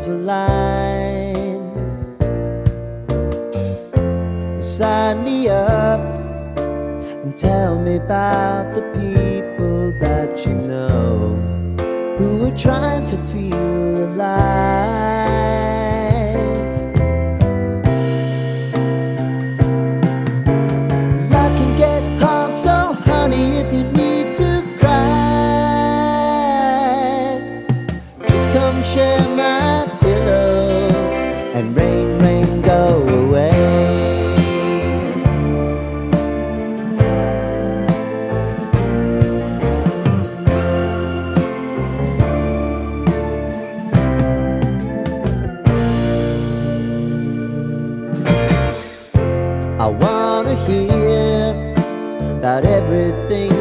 stars align. Sign me up and tell me about the people that you know who are trying to feel alive. Life can get hard, so honey, if you need to cry, just come share my pillow and rain, rain, go away. I wanna hear about everything